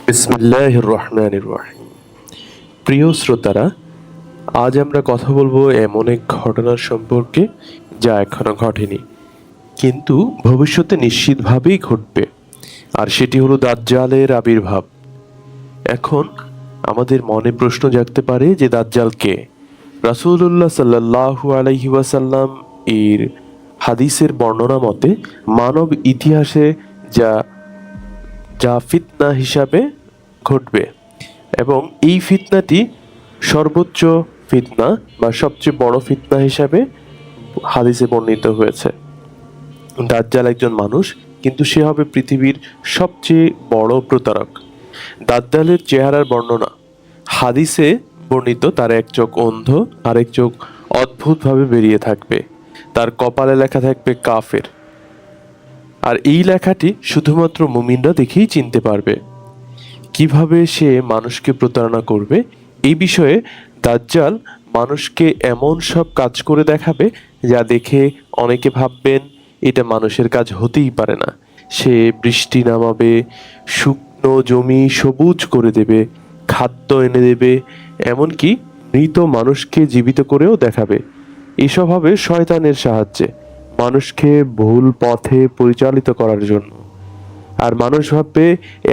বিসমিল্লাহির রহমানির রহিম। প্রিয় শ্রোতারা, আজ আমরা কথা বলবো এমন এক ঘটনার সম্পর্কে যা এখনো ঘটেনি, কিন্তু ভবিষ্যতে নিশ্চিতভাবেই ঘটবে। আর সেটি হলো দাজ্জালের আবির্ভাব। এখন আমাদের মনে প্রশ্ন জাগতে পারে যে দাজ্জাল কে? রাসূলুল্লাহ সাল্লাল্লাহু আলাইহি ওয়াসাল্লাম এর হাদিসের বর্ণনা মতে মানব ইতিহাসে যা যা ফিতনা হিসাবে ঘটবে, এবং এই ফিতনাটি সর্বোচ্চ ফিতনা বা সবচেয়ে বড় ফিতনা হিসাবে হাদিসে বর্ণিত হয়েছে। দাজ্জাল একজন মানুষ, কিন্তু সে হবে পৃথিবীর সবচেয়ে বড় প্রতারক। দাজ্জালের চেহারার বর্ণনা হাদিসে বর্ণিত, তার এক চোখ অন্ধ, আরেক চোখ অদ্ভুতভাবে বেরিয়ে থাকবে, তার কপালে লেখা থাকবে কাফের। আর এই লেখাটি শুধুমাত্র মুমিনরা দেখেই চিনতে পারবে। কিভাবে সে মানুষকে প্রতারণা করবে, এই বিষয়ে দাজ্জাল মানুষকে এমন সব কাজ করে দেখাবে যা দেখে অনেকে ভাববেন এটা মানুষের কাজ হতেই পারে না। সে বৃষ্টি নামাবে, শুকনো জমি সবুজ করে দেবে, খাদ্য এনে দেবে, এমনকি মৃত মানুষকে জীবিত করেও দেখাবে। এসব হবে শয়তানের সাহায্যে, মানুষকে ভুল পথে পরিচালিত করার জন্য। আর মানুষ ভাববে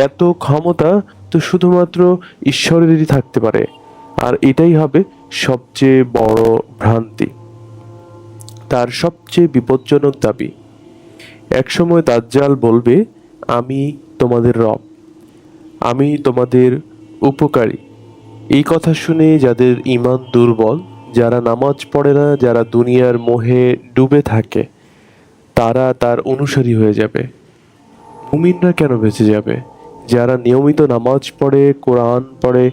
এত ক্ষমতা তো শুধুমাত্র ঈশ্বরেরই থাকতে পারে, আর এটাই হবে সবচেয়ে বড় ভ্রান্তি, তার সবচেয়ে বিপজ্জনক দাবি। একসময় দাজ্জাল বলবে, আমি তোমাদের রব, আমি তোমাদের উপকারী। এই কথা শুনে যাদের ঈমান দুর্বল, যারা নামাজ পড়ে না, যারা দুনিয়ার মোহে ডুবে থাকে, তারা তার অনুসারী হয়ে যাবে। মুমিনরা কেন বেঁচে যাবে? যারা নিয়মিত নামাজ পড়ে, কোরআন পড়ে,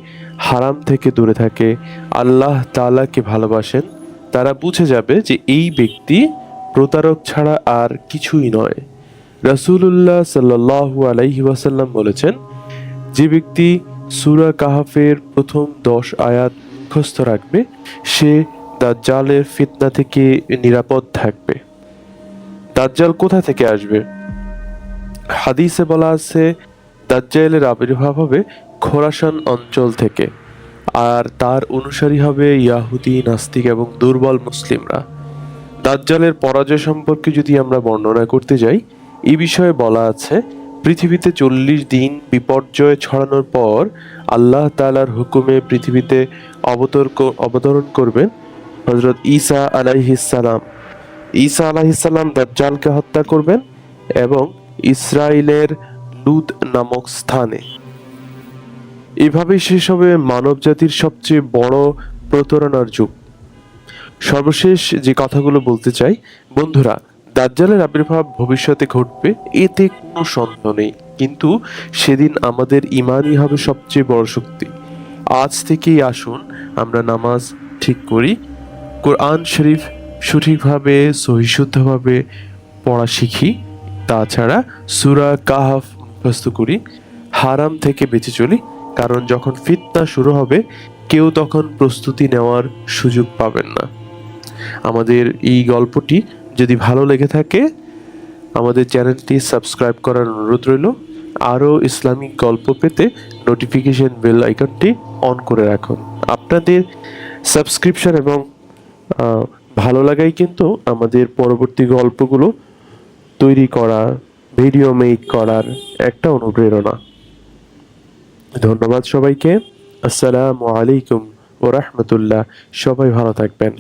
হারাম থেকে দূরে থাকে, আল্লাহ তাআলাকে ভালোবাসেন, তারা বুঝে যাবে যে এই ব্যক্তি প্রতারক ছাড়া আর কিছুই নয়। রাসূলুল্লাহ সাল্লাল্লাহু আলাইহি ওয়াসাল্লাম বলেছেন, যে ব্যক্তি সূরা কাহাফের প্রথম 10 আয়াত মুখস্থ রাখবে, সে দাজ্জালের ফিতনা থেকে নিরাপদ থাকবে। দাজ্জাল কোথা থেকে আসবে? হাদিসে বলা আছে দাজ্জালের আবির্ভাব হবে খোরাসান অঞ্চল থেকে, আর তার অনুসারী হবে ইয়াহুদি, নাস্তিক এবং দুর্বল মুসলিমরা। দাজ্জালের পরাজয় সম্পর্কে যদি আমরা বর্ণনা করতে যাই, এই বিষয়ে বলা আছে পৃথিবীতে 40 দিন বিপর্যয় ছড়ানোর পর আল্লাহ তাআলার হুকুমে পৃথিবীতে অবতরণ করবেন হযরত ঈসা আলাইহিস সালাম। ঈসা আলাইহিস সালাম দাজ্জালকে হত্যা করবেন এবং ইসরায়েলের লুদ নামক স্থানে। এভাবেই শেষ হবে মানবজাতির সবচেয়ে বড় প্রতারণার যুগ। সর্বশেষ যে কথাগুলো বলতে চাই, বন্ধুরা, দাজ্জালের আবির্ভাব ভবিষ্যতে ঘটবে, এতে কোনো সন্দেহ নেই, কিন্তু সেদিন আমাদের ঈমানই হবে সবচেয়ে বড় শক্তি। আজ থেকেই আসুন আমরা নামাজ ঠিক করি, কোরআন শরীফ সঠিকভাবে সহিশুদ্ধভাবে পড়া শিখি, তাছাড়া সূরা কাহাফ মুখস্থ করি, হারাম থেকে বেঁচে চলি, কারণ যখন ফিতনা শুরু হবে কেউ তখন প্রস্তুতি নেওয়ার সুযোগ পাবেন না। আমাদের এই গল্পটি যদি ভালো লেগে থাকে, আমাদের চ্যানেলটি সাবস্ক্রাইব করার অনুরোধ রইল। আরও ইসলামিক গল্প পেতে নোটিফিকেশন বেল আইকনটি অন করে রাখুন। আপনাদের সাবস্ক্রিপশন এবং ভালো লাগাই কিন্তু আমাদের পরবর্তী গল্পগুলো তৈরি করা, ভিডিও মেক করার একটা অনুপ্রেরণা। ধন্যবাদ সবাইকে। আসসালামু আলাইকুম ওয়া রাহমাতুল্লাহ। সবাই ভালো থাকবেন।